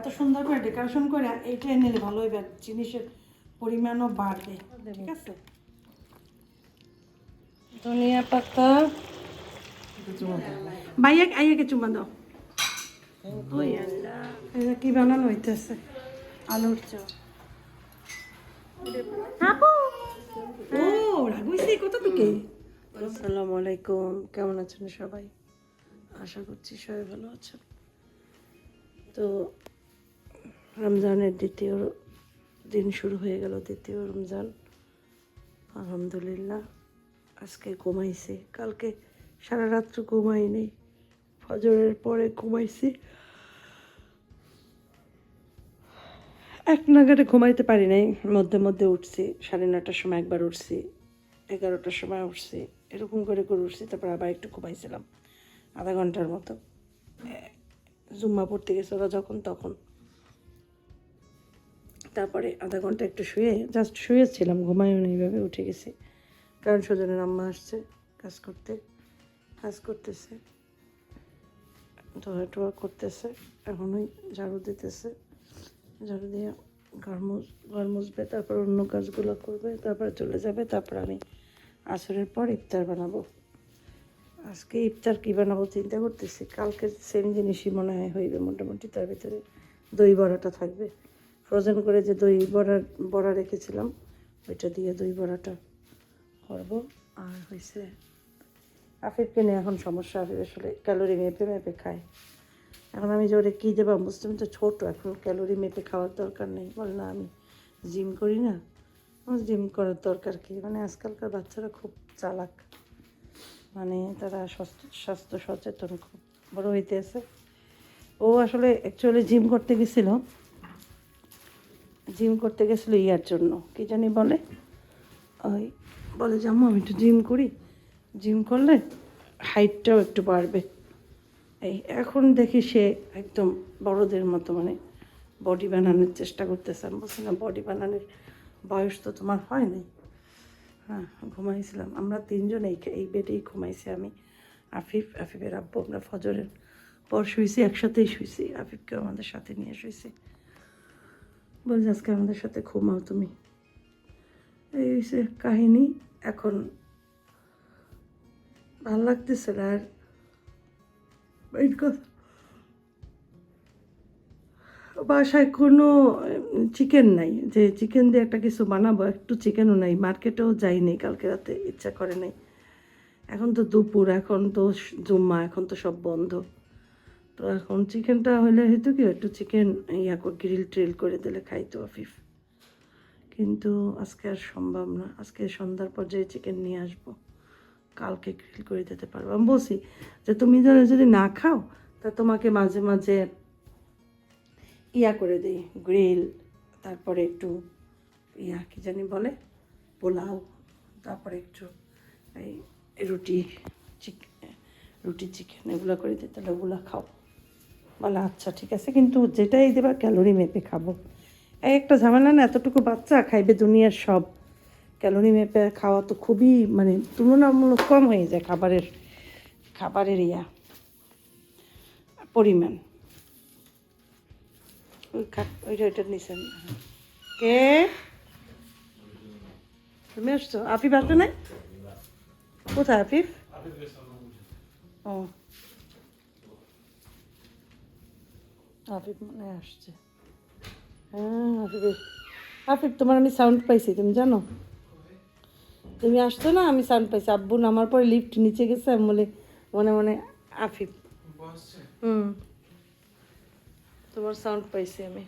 এত সুন্দর করে ডেকোরেশন করে এইটাই নিলে ভালো হইবে, জিনিসের পরিমাণও বাড়বে। ঠিক আছে, ধনিয়া পাতা ভাইয়া আইয়াকে চুমা দাও। ওই আল্লাহ, এটা কি বানানো হইতেছে? আলুর চপ। ও রাগুইছে কতটুকু। আসসালামু আলাইকুম, কেমন আছেন সবাই? আশা করছি সবাই ভালো আছেন। তো রমজানের দ্বিতীয় দিন শুরু হয়ে গেল, দ্বিতীয় রমজান। আলহামদুলিল্লাহ আজকে ঘুমাইছি, কালকে সারা রাত্র ঘুমাই নেই, ফজরের পরে ঘুমাইছি। এক নাগারে ঘুমাইতে পারি নাই, মধ্যে মধ্যে উঠছি, 9:30টার সময় একবার উঠছি, 11টার সময় উঠছি, এরকম করে উঠছি। তারপর আবার একটু ঘুমাইছিলাম আধা ঘন্টার মতো। জুম্মা পড়তে গেছে ওরা যখন তখন, তারপরে আধা ঘন্টা একটু জাস্ট শুয়েছিলাম, ঘুমাইও না, এইভাবে উঠে গেছি। কারণ সুজনের আম্মা আসছে কাজ করতেছে, ধোয়া টোয়া করতেছে, এখন ওই ঝাড়ু দিতেছে, ঝাড়ু দিয়ে ঘর মুছবে, তারপর অন্য কাজগুলো করবে, তারপরে চলে যাবে। তারপর আমি আসরের পর ইফতার বানাবো। আজকে ইফতার কী বানাবো চিন্তা করতেছি। কালকে সেম জিনিসই মনে হয় হইবে মোটামুটি। তার ভিতরে দই বড়াটা থাকবে, ফ্রোজেন করে যে দই বড়া রেখেছিলাম ওইটা দিয়ে দই বড়াটা করবো। আর হয়েছে আফিফকে নিয়ে এখন সমস্যা। আফিফ আসলে ক্যালোরি মেপে খায়। এখন আমি যে ওরে কী দেবো বুঝতে, তো ছোটো, এখন ক্যালোরি মেপে খাওয়ার দরকার নেই। বল না আমি জিম করি না, আমার জিম করার দরকার কী? মানে আজকালকার বাচ্চারা খুব চালাক, মানে তারা স্বাস্থ্য সচেতন খুব বড় হইতে আছে। ও আসলে অ্যাকচুয়ালি জিম করতে গেছিলো ইয়ার জন্য, কী জানি বলে, ওই বলে যে আম্মু আমি একটু জিম করি, জিম করলে হাইটটাও একটু বাড়বে। এই এখন দেখি সে একদম বড়দের মতো মানে বডি বানানোর চেষ্টা করতেছে। আমি বলছি না, বডি বানানোর বয়স তো তোমার হয় নাই। হ্যাঁ, ঘুমাইছিলাম আমরা তিনজন, এই বেডেই ঘুমাইছি। আমি, আফিফের আব্বু, আমরা ফজরের পর শুয়েছি, একসাথেই শুয়েছি। আফিফকেও আমাদের সাথে নিয়ে শুয়েছি। বলছি আজকে আমাদের সাথে ঘুমাও তুমি। এই হচ্ছে কাহিনী। এখন ভাল লাগতেছে না আর বাসায় কোনো চিকেন নাই, যে চিকেন দিয়ে একটা কিছু বানাবো, একটু চিকেনও নাই, মার্কেটেও যাইনি কালকে রাতে, ইচ্ছা করে নাই। এখন তো দুপুর, এখন তো জুম্মা, এখন তো সব বন্ধ। তো এখন চিকেনটা হলে হয়তো কি একটু চিকেন গ্রিল ট্রিল করে দিলে খাইতো আফিফ, কিন্তু আজকে আর সম্ভব না। আজকে সন্ধ্যার পর যে চিকেন নিয়ে আসবো, কালকে গ্রিল করে দিতে পারবো। আমি বলছি যে তুমি যদি না খাও তা তোমাকে মাঝে মাঝে করে দিই গ্রিল, তারপরে একটু কী জানি বলে পোলাও, তারপরে একটু এই রুটি চিকেন এগুলো করে দিই, তাহলে ওগুলো খাও। বলে আচ্ছা ঠিক আছে, কিন্তু যেটাই দেবা ক্যালোরি মেপে খাবো। একটা ঝামেলা না, এতটুকু বাচ্চা খাইবে দুনিয়ার সব, ক্যালোরি মেপে খাওয়া তো খুবই মানে তুলনামূলক কম হয়ে যায় খাবারের পরিমাণ। ওইটা নিছেন কে? তুমি আসছো? আফিফ আসো নাই? কোথায় আফিফ? ও আফিফ মনে আসছে। হ্যাঁ আফিফ তোমার আমি সাউন্ড পাইছি, তুমি জানো? তুমি আসছো না, আমি সাউন্ড পাইছি। আব্বু নামার পরে লিফট নিচে গেছে, আমি বলে মনে মনে আফিফ। তোমার সাউন্ড পাইছি আমি।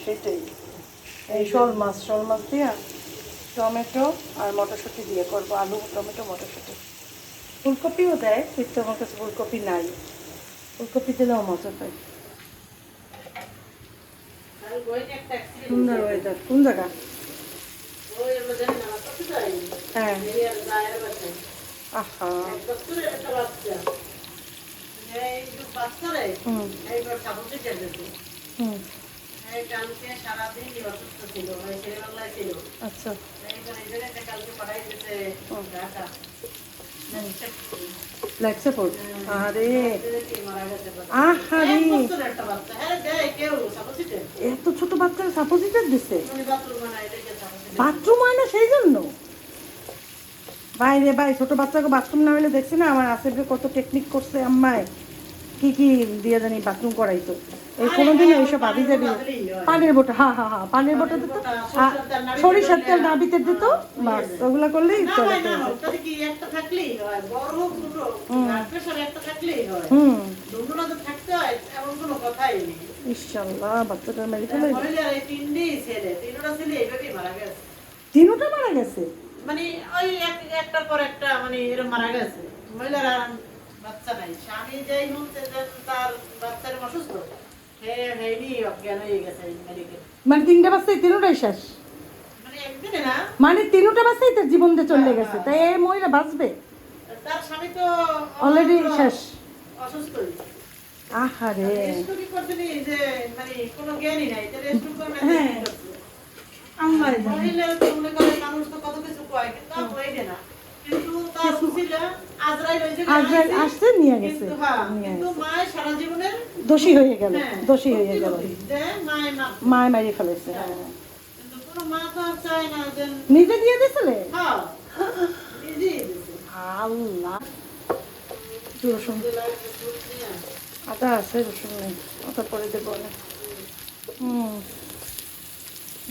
সেটাই, এই শোল মাছ দিয়া টমেটো আর মটরশুঁটি দিয়ে করবো, আলু টমেটো মটরশুঁটি। ফুলকপিও দেয়, কিন্তু আমার কাছে ফুলকপি নাই, ফুলকপি দিলেও মজা পাই। সুন্দর ওয়েদার। কোন জায়গা? হ্যাঁ আহা এক বছরের একটা বাচ্চা এই যে বাচ্চারে হুম এইবার সাপোর্টে গেছে হুম এই কালকে সারাদিন অসুস্থ ছিল ওই ছেলে বাংলায় ছিল আচ্ছা এইবার এই জায়গায় কালকে পাঠাই দিতে ঢাকা লাইফ সাপোর্ট আরে মারা গেছে আহারে এক বছরের একটা বাচ্চা হ্যাঁ দেয় কেউ সাপোর্টে এত ছোট বাচ্চারা সাপোজিটর দিছে মানে বাথরুম বানায় এটাকে সাপোর্টে বাথরুম হয় না সেই জন্য ভাই রে ভাই, ছোট বাচ্চাকে বাথরুম না হলে দেখছি না আমার আসেফে কত টেকনিক করছে আম্মায়, কি কি দিয়ে জানি বাথরুম করাইতো। এই কোনোদিন এইসব ভাবি যাবি পানির বোটা, হ্যাঁ হ্যাঁ হ্যাঁ পানির বোটা দিত, সরিষার তেল নাবিতে দিত, বাস ওগুলা করলেই টয়লেট হয়ে যায়। ওটাতে কি একটা থাকলেই হয় বড় ছোট ব্লাড প্রেসার একটা থাকলেই হয় দুটোটা তো থাকতে হয় এমন কোনো কথাই নেই। ইনশাআল্লাহ বাচ্চাটা মেরে ফেলে। মহিলার এই তিনটেই ছেলে তিনটা ছেলে এইভাবেই মারা গেছে। তিনটা মারা গেছে মানে ওই একটার পর একটা মানে এরকম মারা গেছে। মহিলার আর বাচ্চা নাই, স্বামী যাই হোক তার বাচ্চার অসুস্থ হেনি অজ্ঞান হয়ে গেছে মেডিকেল। মানে তিনটা বাচ্চাই তিনটাই শেষ, মানে একদিনে না মানে তিনটা বাচ্চাই তার জীবন দিয়ে চলে গেছে, তাই এই মহিলা বাঁচবে? তার স্বামী তো অলরেডি শেষ, অসুস্থ। আহারে রেস্টুরি করতে নেই যে মানে কোনো জ্ঞানই নাই যে রেস্টুরি করবে। হ্যাঁ আল্লাহ জানে। মহিলা তো মনে করে মানুষ তো কত কিছু কয় কিন্তু আর হয়ে না, কিন্তু তার ছিল আজরাইল ওই যে আজরাইল আসছে নিয়ে গেছে, কিন্তু হ্যাঁ কিন্তু মায়ের সারা জীবনের দোষী হয়ে গেল, দোষী হয়ে গেল, যে মায়ের মা মায় মারি ফেলেছে। কিন্তু কোনো মা তো আর চায় না যে নিজে দিয়ে দিয়েছিলে? হ্যাঁ নিজেই দিছে। আল্লাহ, রসুন আদা আছে, রসুন নেই, ওটা পরে দেবো না।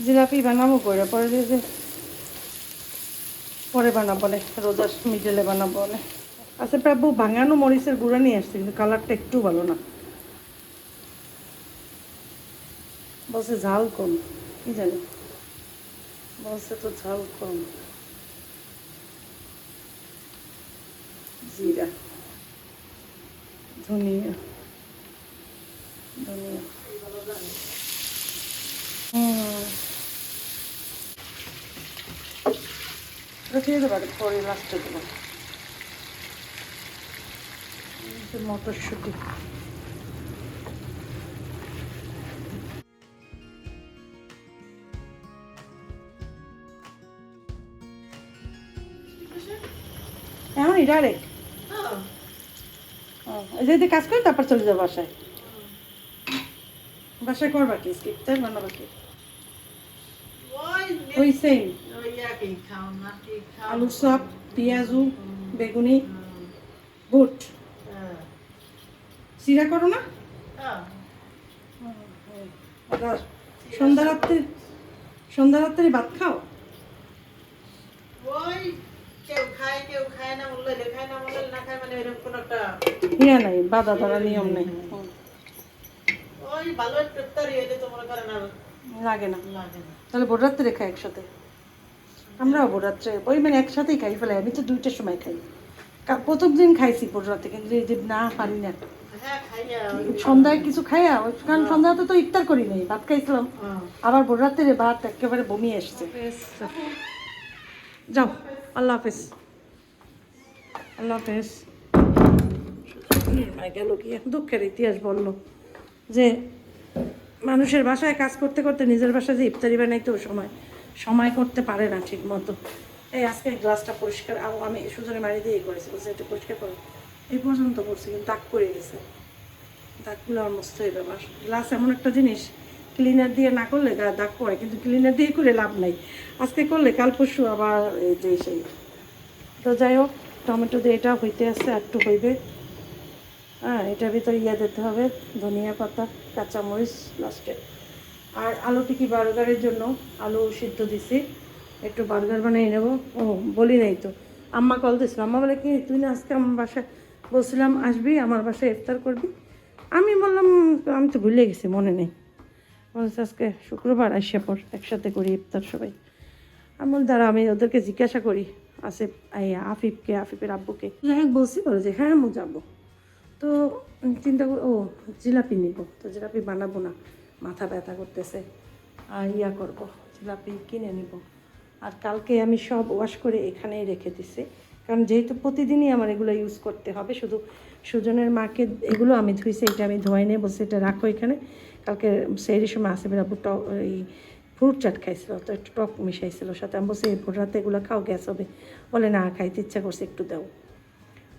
জিলাপি বানাবো করে পরে দিয়ে যে পরে বানাবো বলে, রোজার মিডলে বানাবো বলে। আচ্ছা প্রায় ভাঙানো মরিচের গুঁড়া নিয়ে আসছে, কিন্তু কালারটা একটু ভালো না, বলছে ঝাল কম, কি জানি বলছে তো ঝাল কম। জিরা, ধনিয়া, ধনিয়া, দিয়ে দেবো পরে লাস্টে দেবো। মটরশুঁটি, এমনই ডাইরেক্ট যদি কাজ করি তারপর চলে যাবো বাসায়। বাসায় করবা কি ইফতার বানাবা কি? ওই সেম আলুর চপ, পেঁয়াজু, বেগুনি, বুট, চিরা করো না? সন্ধ্যা রাত্রে ভাত খাও? ওই কেউ খায় কেউ খায় না, বললে খায় না, বললে না খায়, মানে এরকম কোনো একটা ইয়া নাই, বাধা ধরা নিয়ম নেই। ওই ভালো একটা ইফতারি হইলে তো মনে করেন আর লাগে না। লাগে না। তাহলে ভোর রাত্রে খাই একসাথে? আমরাও ভোর রাত্রে ওই মানে একসাথেই খাই ফেলে, আমি তো 2টার সময় খাই। প্রথম দিন খাইছি ভোর রাতে, কিন্তু এই যে না পারি না হ্যাঁ খাইয়া সন্ধ্যায় কিছু খাইয়া, কারণ সন্ধ্যাতে তো ইফতার করি নাই, ভাত খাইছিলাম, আবার ভোর রাত্রে ভাত একেবারে বমি আসছে। যাও, আল্লাহ হাফেজ, আল্লাহ হাফেজ। গেল কি দুঃখের ইতিহাস বললো যে মানুষের বাসায় কাজ করতে করতে নিজের বাসায় যে ইফতারি বানাইতে সময় করতে পারে না ঠিক মতো। এই আজকে গ্লাসটা পরিষ্কার আমি সুজনে মারি দিয়ে করেছি, বলছে এটা পরিষ্কার করো, এই পর্যন্ত করছি কিন্তু দাগ পড়ে গেছে, দাগগুলো আমার মস্ত হয়ে ব্যাপার। গ্লাস এমন একটা জিনিস ক্লিনার দিয়ে না করলে দাগ পড়ে, কিন্তু ক্লিনার দিয়ে করে লাভ নাই, আজকে করলে কাল পরশু আবার এই যে সেই। তো যাই হোক, টমেটো দিয়ে এটা হইতে আসছে, একটু হইবে। হ্যাঁ এটার ভিতরে দিতে হবে ধনিয়া পাতা, কাঁচামরিচ লাস্টে। আর আলু টিকি বার্গারের জন্য আলু সিদ্ধ দিছি, একটু বার্গার বানিয়ে নেবো। ও বলি নাই তো, আম্মা কল দিয়েছিল, আম্মা বলে কি তুই না আজকে আমার বাসায় বলছিলাম আসবি, আমার বাসায় ইফতার করবি। আমি বললাম আমি তো ভুলে গেছি, মনে নেই। বলছে আজকে শুক্রবার আসে পর একসাথে করি ইফতার সবাই। আমি বল দাঁড়া আমি ওদেরকে জিজ্ঞাসা করি, আসিফ আফিফকে, আফিফের আব্বুকে, যাই হোক বলছি, বলে যে হ্যাঁ আমি যাবো। তো চিন্তা করি ও জিলাপি নিব, তো জিলাপি বানাবো না, মাথা ব্যথা করতেছে, আর করবো জিলাপি কিনে নিব। আর কালকে আমি সব ওয়াশ করে এখানেই রেখে দিছি, কারণ যেহেতু প্রতিদিনই আমার এগুলো ইউজ করতে হবে, শুধু সুজনের মাকে এগুলো আমি ধুইছি, এটা আমি ধোয়াই নিয়ে বলছি এটা রাখো এখানে। কালকে সেই সময় আসে বেরাবু এই ফ্রুট চাট খাইছিল, তো একটু টক মিশাইছিল সাথে। আমি বলছি এই রাতে এগুলো খাও, গ্যাস হবে। বলে না, খাইতে ইচ্ছা করছে, একটু দাও।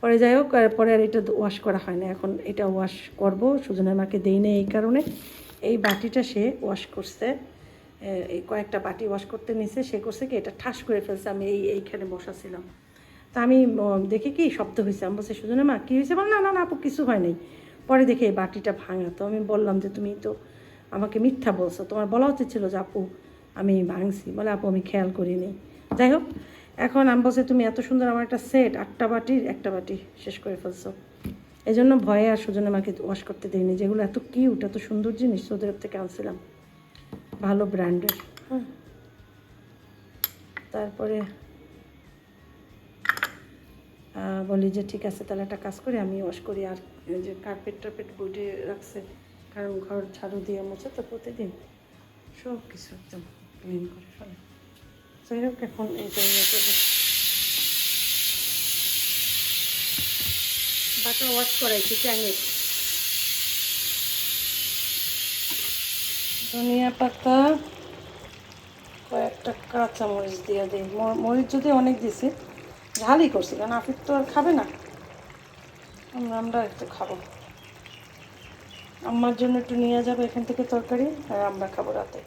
পরে যাই হোক, পরে আর এটা ওয়াশ করা হয় না। এখন এটা ওয়াশ করব, সুজনের মাকে দেই না এই কারণে। এই বাটিটা সে ওয়াশ করছে, এই কয়েকটা বাটি ওয়াশ করতে নিছে। সে করছে কি, এটা ঠাস করে ফেলছে। আমি এইখানে বসাছিলাম, তা আমি দেখি কি শব্দ হয়েছে। আমি বলছি সুজনের মা কী হয়েছে? বল না না না আপু, কিছু হয় নাই। পরে দেখে এই বাটিটা ভাঙা। তো আমি বললাম যে তুমি তো আমাকে মিথ্যা বলছো, তোমার বলা উচিত ছিল যে আপু আমি ভাঙছি। বলে আপু আমি খেয়াল করিনি। যাই হোক, এখন আমি বলছি তুমি এত সুন্দর আমার একটা সেট 8টা বাটির একটা বাটি শেষ করে ফেলছো। এই জন্য ভয়ে আর সুজনের মাকে ওয়াশ করতে দিইনি। যেগুলো এত কিউট, এত সুন্দর জিনিস সৌদি আরব থেকে আনছিলাম, ভালো ব্র্যান্ডের। হ্যাঁ, তারপরে বলি যে ঠিক আছে তাহলে একটা কাজ করি, আমি ওয়াশ করি। আর যে কার্পেট টার্পেট বইটে রাখছে, কারণ ঘর ঝাড়ু দিয়ে মুছে তো প্রতিদিন, সব কিছু একদম ক্লিন করে ফেলে। যাই হোক, এখন এইটা বাটা ওয়াশ করাইছি ট্যাঙে। ধনিয়া পাতা, কয়েকটা কাঁচা মরিচ দিয়ে দিই। মরিচ যদি অনেক দিছি, ঝালই করছি, কারণ আফিফ তো আর খাবে না, আমরা একটু খাবো। আম্মার জন্য একটু নিয়ে যাবো এখান থেকে তরকারি, আর আমরা খাবো রাতে।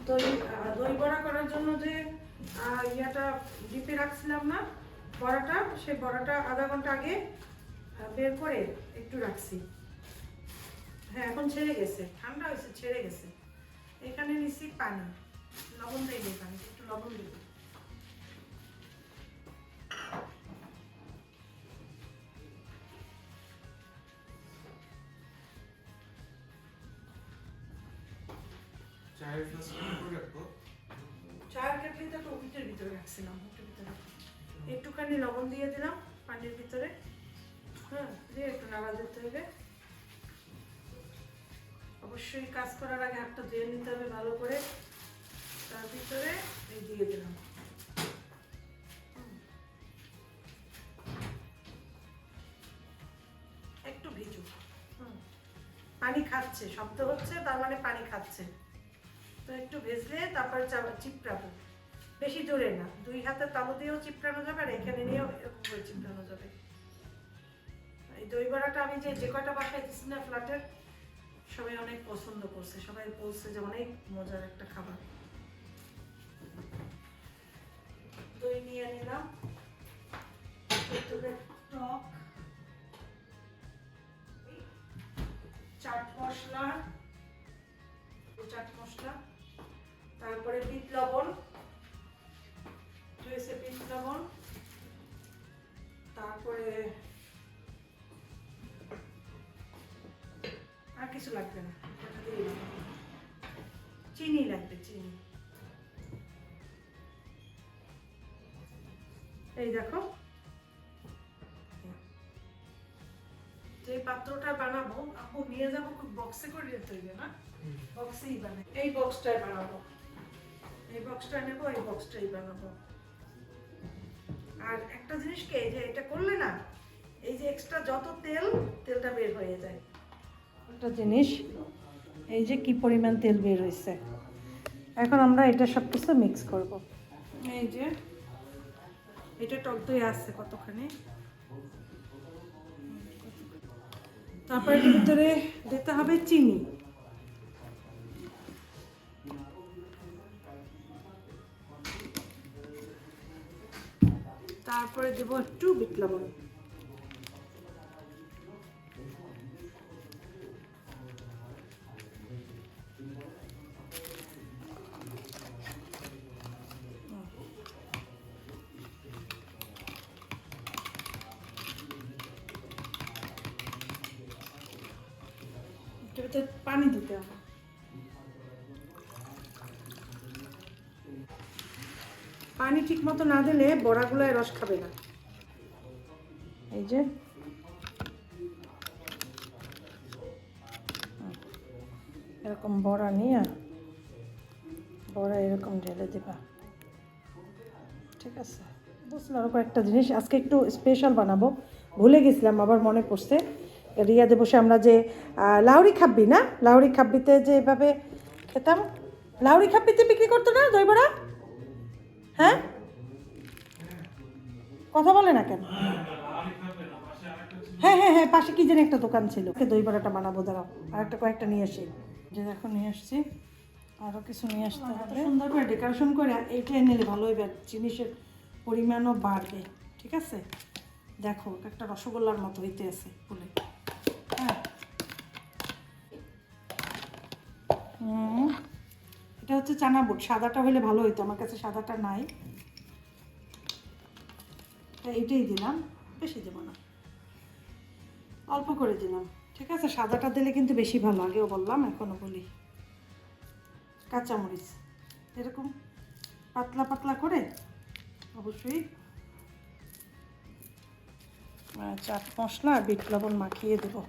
দই দই বড়া করার জন্য যে ইয়াটা ডিপে রাখছিলাম না, বড়াটা, সেই বড়াটা আধা ঘন্টা আগে বের করে একটু রাখছি। হ্যাঁ, এখন ছেড়ে গেছে, ঠান্ডা হয়েছে, ছেড়ে গেছে। এখানে নিচ্ছি পানি, লবণ দিয়ে দিই, পানি একটু লবণ দিব। চায়ের কেটলিটা তো উইটের ভিতরে রাখছিলাম, উইটের ভিতরে একটুখানি লবণ দিয়ে দিলাম পানির ভিতরে। হ্যাঁ, দিয়ে একটু নাড়া দিতে হবে। অবশ্যই কাজ করার আগে হাতটা ধুয়ে নিতে হবে ভালো করে। তার ভিতরে এই দিয়ে দিলাম, একটু ভিজু। পানি খাচ্ছে, শব্দ হচ্ছে, তার মানে পানি খাচ্ছে। তো একটু ভেজলে তারপরে চিপড়াবো, বেশি জোরে না, 2 হাতের তালু দিয়েও চিপড়ানো যাবে, আর এখানে নিয়েও এরকম করে চিপড়ানো যাবে। এই দই বড়াটা আমি যে কটা বাসায় দিচ্ছি না ফ্ল্যাটের, সবাই অনেক পছন্দ করছে, সবাই বলছে যে অনেক মজার একটা খাবার। দই নিয়ে নিলাম, টক, চাট মশলা, তারপরে বিট লবণ, বিট লবণ, তারপরে আর কিছু লাগবে না, চিনি লাগবে, চিনি। এই দেখো, যে পাত্রটা বানাবো আপু নিয়ে যাবো, বক্সে করে যেতে হইবে না, বক্সেই বানাই। এই বক্সটাই বানাবো, এই বক্সটা নেবো, এই বক্সটাই বানাবো। আর একটা জিনিস কি, এই যে এটা করলে না, এই যে এক্সট্রা যত তেলটা বের হয়ে যায়। একটা জিনিস, এই যে কি পরিমাণ তেল বের হয়েছে। এখন আমরা এটা সব কিছু মিক্স করব। এই যে এটা টক দই আছে কতখানি, তারপরে এর ভিতরে দিতে হবে চিনি, তারপরে দেবো একটু বিট লবণ, পানি দিতে হবে। পানি ঠিক মতো না দিলে বড়াগুলোয় রস খাবে না। এই যে এরকম বড়া নিয়ে পরে এরকম ঢেলে দিবা, ঠিক আছে? বুঝলাম। আর কয়েকটা জিনিস আজকে একটু স্পেশাল বানাবো, ভুলে গেছিলাম, আবার মনে পড়ছে। রিয়াদে বসে আমরা যে লাউরি খাব্বি না, লাউরি খাব্বিতে যে এভাবে খেতাম, লাউরি খাব্বিতে বিক্রি করতো না দই বড়া? হ্যাঁ, কথা বলে না কেন? হ্যাঁ হ্যাঁ হ্যাঁ, পাশে কি যেন একটা দোকান ছিল, দই বড়াটা বানাবো, দাঁড়াও আর একটা কয়েকটা নিয়ে আসি। যে দেখো নিয়ে আসছি, আরও কিছু নিয়ে আসতে হবে। সুন্দর করে ডেকোরেশন করে এইটা নিলে ভালো হইবে, জিনিসের পরিমাণও বাড়বে, ঠিক আছে? দেখো একটা রসগোল্লার মতো হইতে আছে ফুলে। হ্যাঁ, এটা হচ্ছে চানা বুট, সাদাটা হলে ভালো হইতো, আমার কাছে সাদাটা নাই, এইটাই দিলাম, বেশি দেবো না, অল্প করে দিলাম, ঠিক আছে? সাদাটা দিলে কিন্তু বেশি ভালো, আগেও বললাম এখনও বলি। কাঁচামরিচ এরকম পাতলা পাতলা করে অবশ্যই চাট মশলা আর বিট লবণ মাখিয়ে দেবো,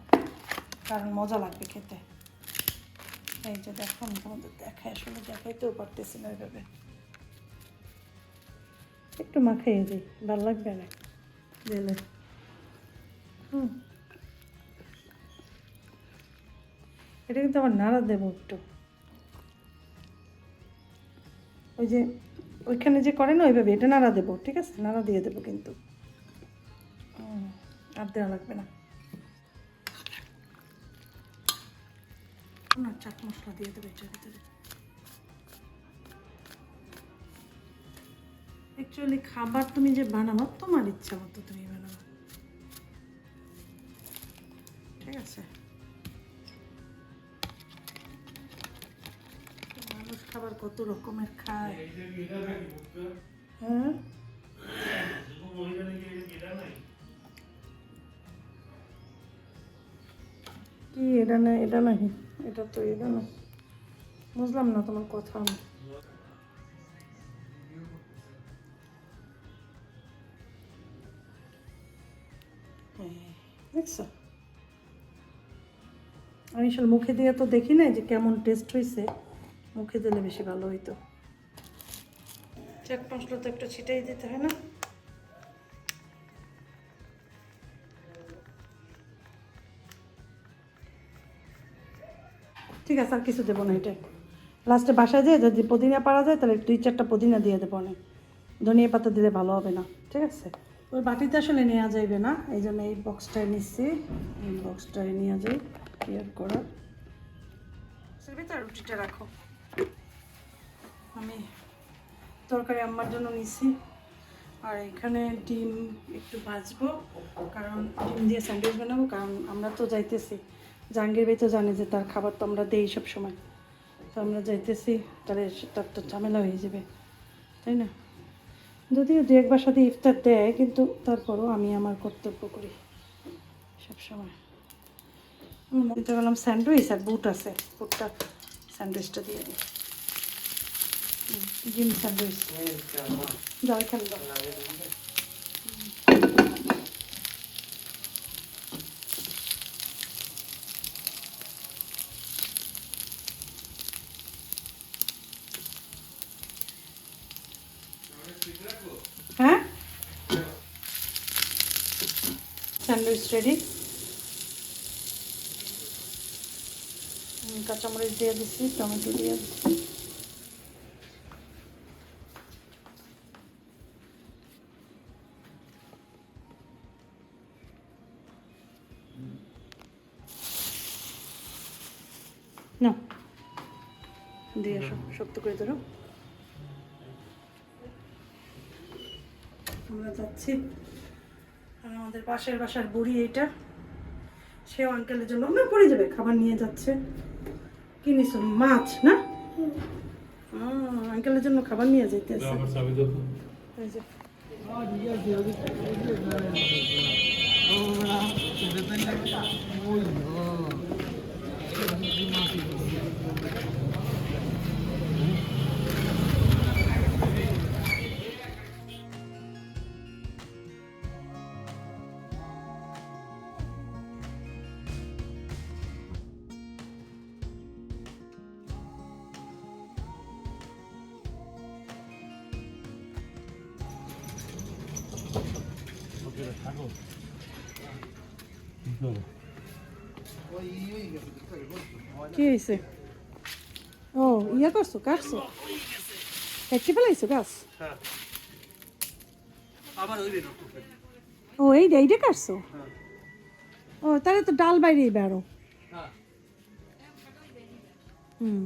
কারণ মজা লাগবে খেতে। এই যে দেখো, আমি তোমাদের দেখাই, আসলে দেখাইতেও পারতেছি না ওইভাবে, একটু মাখিয়ে দিই, ভালো লাগবে না দিলে। এটা কিন্তু আবার নাড়া দেবো একটু, ওই যে ওইখানে যে করে না ওইভাবে এটা নাড়া দেবো, ঠিক আছে? নাড়া দিয়ে দেবো কিন্তু, আর দেওয়া লাগবে না। না, চাট মশলা দিয়ে দেবো এটার ভিতরে। অ্যাকচুয়ালি খাবার তুমি যে বানাবো তোমার ইচ্ছা মতো তুমি বানাবো, ঠিক আছে? মানুষ খাবার কত রকমের খায়। হ্যাঁ, কি এটা না, এটা নাকি এটা, তো এটা না, বুঝলাম না তোমার কথা আমি। দেখছো, আমি আসলে মুখে দিয়ে তো দেখি না যে কেমন টেস্ট হয়েছে, মুখে দিলে বেশি ভালো হইতো। চাট মশলা তো একটু ছিটাই দিতে হয় না? ঠিক আছে, আর কিছু দেবো না, এটা লাস্টে বাসায় যেয়ে যদি পুদিনা পারা যায় তাহলে 2-4টা পুদিনা দিয়ে দেবো, অনেক ধনিয়া পাতা দিলে ভালো হবে না, ঠিক আছে? ওই বাটিতে আসলে নেওয়া যাইবে না, এই জন্য এই বক্সটায় নিচ্ছি, এই বক্সটায় নিয়ে যাই ক্লিয়ার করা। রুটিটা রাখো, আমি তরকারি আম্মার জন্য নিচ্ছি, আর এখানে ডিম একটু ভাজবো, কারণ ডিম দিয়ে স্যান্ডউইচ বানাবো, কারণ আমরা তো যাইতেছি, জাহাঙ্গীর ভাই তো জানে যে তার খাবার তো আমরা দেই সব সময়, তো আমরা যাইতেছি, তাহলে তার তো ঝামেলা হয়ে যাবে, তাই না? যদিও দু এক বাসা দিয়ে ইফতার দেয়, কিন্তু তারপরও আমি আমার কর্তব্য করি সবসময়। দিতে গেলাম স্যান্ডউইচ, আর বুট আছে, বুটটা স্যান্ডউইচটা দিয়ে দিই, ডিম স্যান্ডউইচ। জল খেলো, হ্যাঁ? স্যান্ডউইচ রেডি, কাঁচামরিচ দিয়ে দিচ্ছি, টমেটো দিয়ে দিচ্ছি। না দিয়ে শক্ত করে ধরো। আমরা যাচ্ছি, আর আমাদের পাশের বাসার বুড়ি এইটা, সেও আঙ্কেলের জন্য না পড়ে যাবে, খাবার নিয়ে যাচ্ছে। কি নিছো? মাছ না? আঙ্কেলের জন্য খাবার নিয়ে যাইতেছে। কি হয়েছে? ও ইয়া করছো, কাটছো, কেটে ফেলাইছো গাছ? ও এইটা কাটছো? ও তাহলে তো ডাল বাইরেই বেরো। হুম,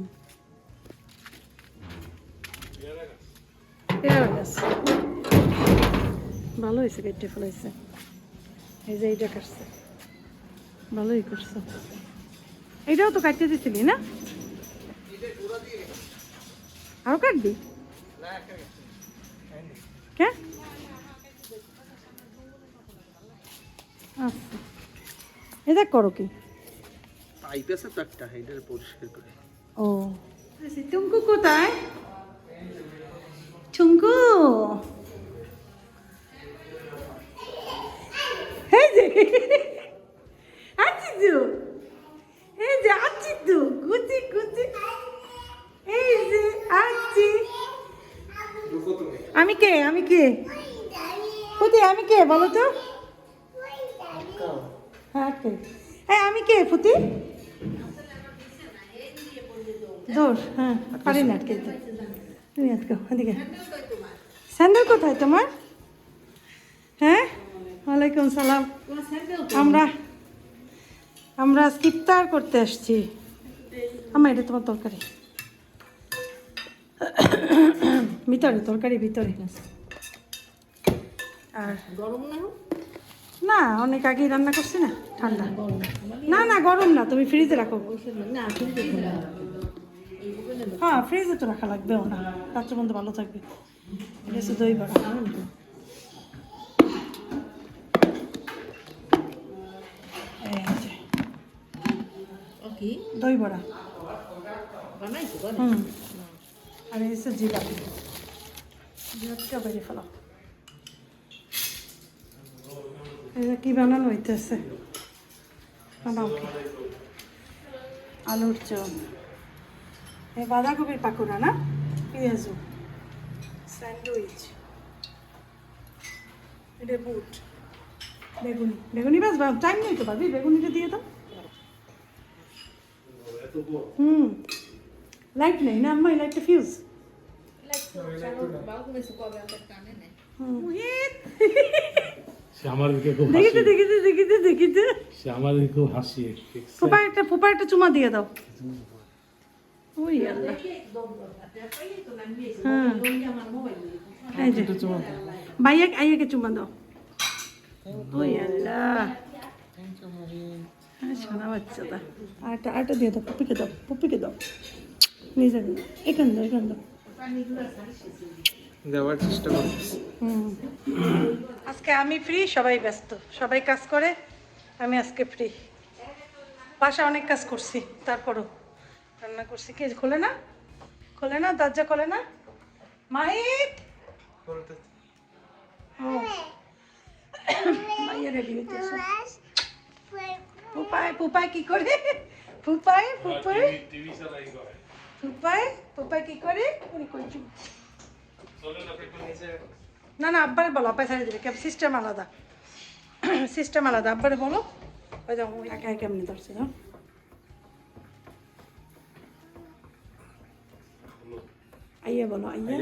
পেয়ারা গাছ ভালো হয়েছে, কেটে ফেলাইছে। এই যে এইটা কাটছে, ভালোই করছো। এইটাও তো কাটতে দিছিলি না? আরো কাটবি? কে? আচ্ছা, এটা করো কি? পাইপ আছে তো একটা, এটা পরিষ্কার করে। ও টুঙ্কু কোথায়? টুঙ্কু এই যে আছি তো, এই যে আছি তো, কুচি কুচি, এই যে আছি। আমি কে? আমি কে? ফুটি আমি কে বলো তো? হ্যাঁ কে? হ্যাঁ আমি কে ফুটি? দোষ, হ্যাঁ পারি না আটকে দিতে। তুমি আটকাও এদিকে। স্যান্ডেল কোথায় তোমার? হ্যাঁ ওয়ালাইকুম সালাম। আমরা ইফতার করতে আসছি। আমার এটা তোমার তরকারি ভিতরে, তরকারি ভিতরে। আর গরম না? না অনেক আগেই রান্না করছি না, ঠান্ডা। না না গরম না, তুমি ফ্রিজে রাখো। না হ্যাঁ ফ্রিজে তো রাখা লাগবেও না, রাত্রে মধ্যে ভালো থাকবে। এটা হচ্ছে দই বড়া। এই যে কি দই বড়া। বানাইছো? হুম, আর এই হচ্ছে জিলাপি। জিলাপিটা বেরিয়ে ফেলাম। এই যে কি বানানো হইতেছে? বানাও কি? আলুর চপ, এই বাঁধাকপির পাকোড়া না, পেঁয়াজু, স্যান্ডউইচ, এটা বুট, বেগুনি। বেগুনি বাস টাইম নেই তো ভাবি, বেগুনিটা দিয়ে দাও। হুম, লাইট নেই না আম্মা, লাইটটা ফিউজ। সে আমার দিকে খুব দেখিতে হাসি, দেখিতে দেখিতে দেখিতে সে আমার দিকে খুব হাসি। ফুপা একটা চুমা দিয়ে দাও। ওই আল্লাহ, হ্যাঁ এই যে ভাইয়া আইয়াকে চুমা দাও। ওই আল্লাহ, হ্যাঁ শোনা বাচ্চাটা। আরেকটা দিয়ে দাও, পুপিকে দাও, পুপিকে দাও, নিজে এখান দাও, এখান দাও। দেওয়ার চেষ্টা করতেছি। আজকে আমি ফ্রি, সবাই ব্যস্ত, সবাই কাজ করে, আমি আজকে ফ্রি। বাসা অনেক কাজ করছি, তারপরও রান্না করছি। কে খোলে না, খোলে না, দরজা খোলে না। মাহিত মাইয়া রেডি হইতেছে। ফুপায় ফুপায় কি করে? ফুপায় ফুপায় ফুপায় ফুপায় কি করে? উনি কই চুপ। না না আব্বারে বলো, আব্বাই ছাড়িয়ে দেবে, সিস্টেম আলাদা, সিস্টেম আলাদা। আব্বারে বলো, ওই যাও একা একা এমনি ধরছে। যাও আইয়া বলো, আইয়া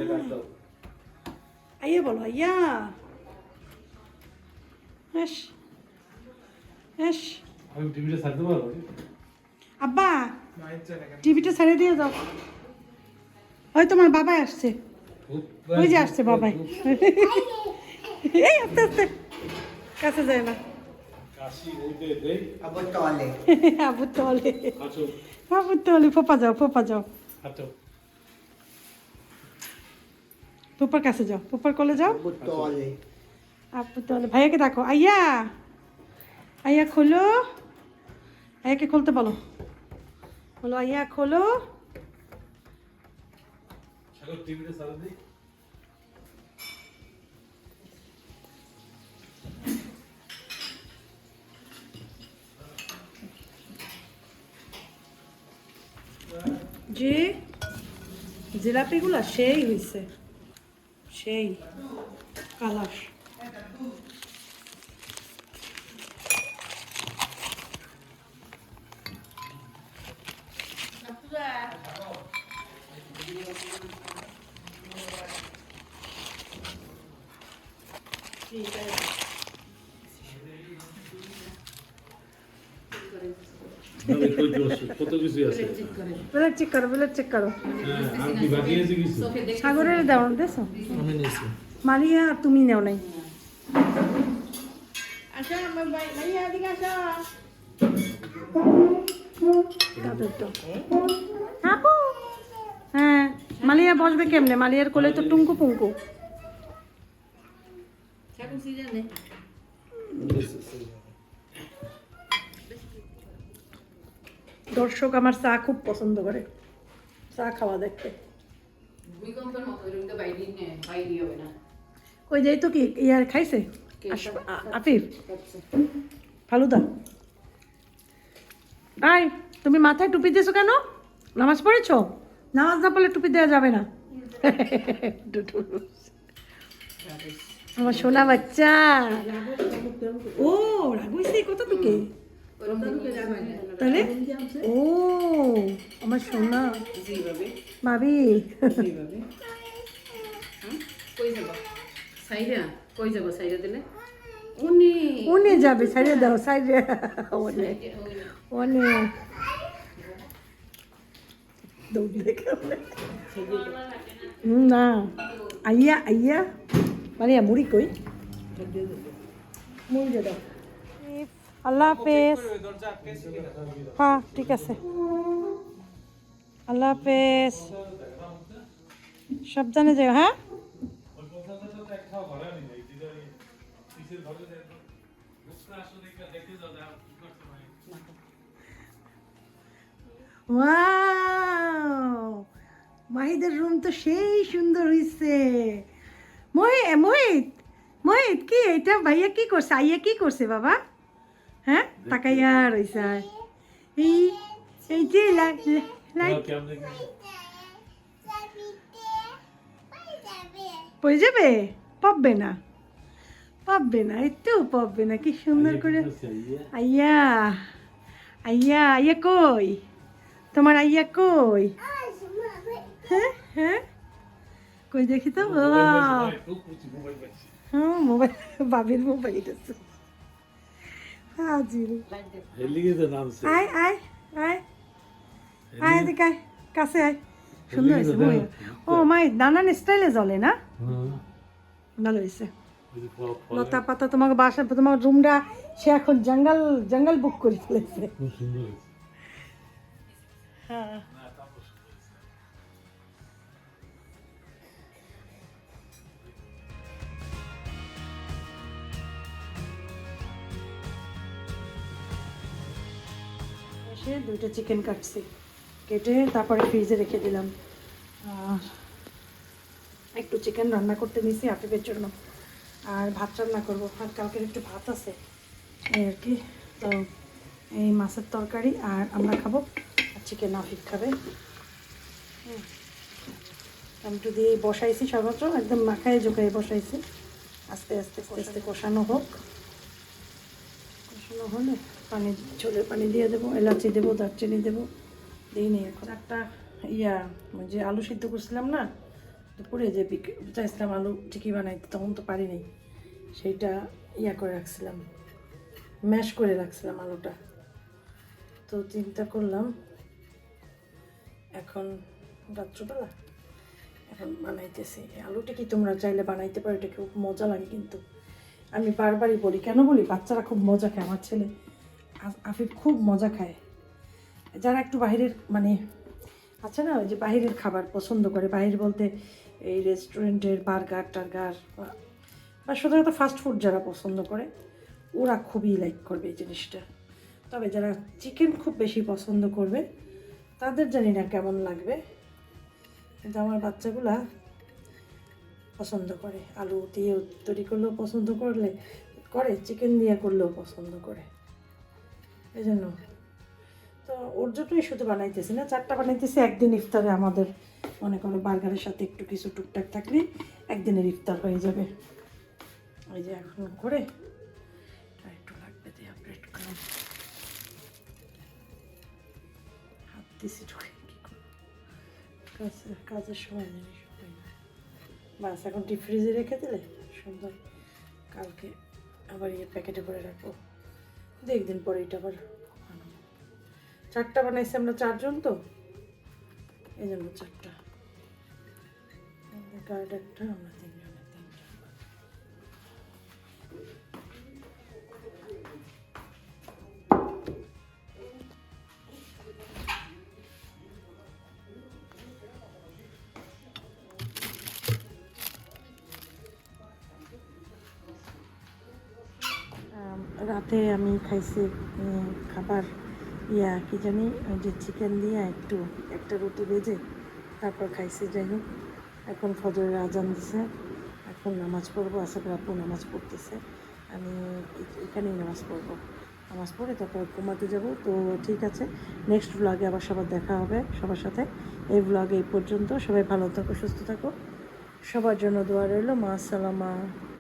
আইয়া বলো, আইয়া। হ্যাঁ হ্যাঁ আমি টিভিটা ছাড়তে পারবো? আব্বা টিভিটা ছেড়ে দিয়ে যাও। ওই তোমার বাবাই আসছে, ওই যে আসছে বাবাই। এই আস্তে আস্তে, কাছে যায় না। কাশি বলতে দেই আবার টলে আবুর তলে, হাঁটো আবুর তলে। ফোপা যাও, ফোপা যাও, হাঁটো। ফুপার কাছে যাও, ফুপার কোলে যাও। আবার টলে আবুর তলে। ভাইয়াকে ডাকো, আইয়া আইয়া খোলো, আইয়াকে খুলতে বলো, বলো আইয়া খোলো। সাগর টিভিটা চালা দেই। যে জিলাপিগুলা সেই হয়েছে, সেই কালার। কত কিছু আছে প্লেট চেক করো, প্লেট চেক করো। হ্যাঁ, আর কি বাকি আছে কিছু সাগরের দেও দেছো আমি নিয়েছি। মারিয়া তুমি নেও নাই। আসো ভাইয়া এদিকে আসো। তাদের তো আপু হ্যাঁ মালিয়া বসবে কেমনে? মালিয়ার কোলে তো টুঙ্কু পুঙ্কু। দর্শক আমার চা খুব পছন্দ করে, চা খাওয়া দেখতে। ভূমিকম্পের মতো এরকম তো বাইরে হবে না। ওই যাই তো কি ইয়ার খাইছে আফিফ ফালুদা। আই তুমি মাথায় টুপি দিয়েছো কেন? নামাজ পড়েছো? নামাজ না পড়লে টুপি দেওয়া যাবে না। আমার সোনা বাচ্চা। ও রাগুইছে কতটুকু তাহলে? ও আমার সোনা ভাবি। কই যাব সাইরা? কই যাব সাইরা দিলে? উনি উনি যাবে সাইডে দাও সাইডে। অনেক অনেক দৌড় দেখে না আইয়া আইয়া মারিয়া মুড়ি কই? মুড়ি দাও। আল্লাহ হাফেজ। হ্যাঁ ঠিক আছে, আল্লাহ হাফেজ, সাবধানে যাও। হ্যাঁ ওয়াও মাহিদের রুম তো সেই সুন্দর হয়েছে। মোহিত মোহিত কি এটা? ভাইয়া কি করছে? আইয়া কি করছে বাবা? হ্যাঁ তাকাইয়া রইছে। এই এই যে লাইট পড়ে যাবে? পাববে না, পাববে না, একটু পাববে না। কি সুন্দর করে আইয়া আইয়া আইয়া কই? তোমার আইয়া কই? হ্যাঁ হ্যাঁ কই দেখি তো। হ্যাঁ মোবাইল বাবির মোবাইল আছে। হাজির আয় আয় আয় আয় এদিকে আয়, কাছে আয়। সুন্দর হয়েছে বই। ও মাই নানান স্টাইলে জ্বলে না? ভালো হয়েছে। লতা পাতা তোমাকে বাসা তোমার রুমটা সে এখন জঙ্গল জঙ্গল বুক করে ফেলেছে। হ্যাঁ এসে দুইটা চিকেন কাটছি, কেটে তারপরে ফ্রিজে রেখে দিলাম। আর একটু চিকেন রান্না করতে নিয়েছি আফিফের জন্য, আর ভাত রান্না করবো। আর কালকের একটু ভাত আছে এই আর কি। তো এই মাছের তরকারি আর আমরা খাবো, আর চিকেন আফিফ খাবে। টমেটো দিয়ে বসাইছি সর্বত্র, একদম মাখায় জোকায় বসাইছি। আস্তে আস্তে আস্তে আস্তে কষানো হোক। কষানো হলে পানি ঝোলের পানি দিয়ে দেবো, এলাচি দেবো, দারচিনি দেবো। দিই নেই এখন। একটা যে আলু সিদ্ধ করছিলাম না দুপুরে, যে চাইছিলাম আলু টিকি বানাইতে, তখন তো পারি নাই। সেইটা করে রাখছিলাম, ম্যাশ করে রাখছিলাম আলুটা। তো চিন্তা করলাম এখন রাত্রবেলা এখন বানাইতেছি আলু টিকি। তোমরা চাইলে বানাইতে পারো, এটা খুব মজা লাগে। কিন্তু আমি বারবারই বলি, কেন বলি, বাচ্চারা খুব মজা খায়। আমার ছেলে আফিফ খুব মজা খায়। যারা একটু বাইরের মানে আছে না, ওই যে বাইরের খাবার পছন্দ করে, বাইরে বলতে এই রেস্টুরেন্টের বার্গার টার্গার বা সাধারণত ফাস্টফুড যারা পছন্দ করে, ওরা খুবই লাইক করবে এই জিনিসটা। তবে যারা চিকেন খুব বেশি পছন্দ করবে তাদের জানি না কেমন লাগবে, কিন্তু আমার বাচ্চাগুলা পছন্দ করে। আলু দিয়ে তৈরি করলেও পছন্দ করে, চিকেন দিয়ে করলেও পছন্দ করে। এই জন্য তো ওর জন্যই শুধু বানাইতেছি না, 4টা বানাইতেছি। একদিন ইফতারে আমাদের মনে করো বার্গারের সাথে একটু কিছু টুকটাক থাকলে একদিনের ইফতার হয়ে যাবে। ওই যে এখন করে আর একটু লাগবে দিয়ে ব্রেড ক্রাম হাত দিছি ঢুকে কী করে। কাজের সময় জিনিস হয় না। বাস এখন ডিপ ফ্রিজে রেখে দিলে সুন্দর, কালকে আবার প্যাকেটে ভরে রাখবো, 2 দিন পরে এটা আবার বানাবো। 4টা বানাইছি আমরা 4 জন তো, এই জন্য 4টা, কার্ড একটা, আমরা 3 জনের 3টা। রাতে আমি খাইছি খাবার কি জানি, ওই যে চিকেন দিয়ে একটা রুটি ভেজে তারপর খাইছি। যাই হোক, এখন ফজরের আজান দিছে, এখন নামাজ পড়বো। আশা করি আপু নামাজ পড়তেছে, আমি এখানেই নামাজ পড়বো। নামাজ পড়ে তারপর ঘুমাতে যাব। তো ঠিক আছে, নেক্সট ব্লগে আবার সবার দেখা হবে সবার সাথে। এই ব্লগে এই পর্যন্ত, সবাই ভালো থাকো, সুস্থ থাকো, সবার জন্য দোয়া রইল। মা আসসালামা।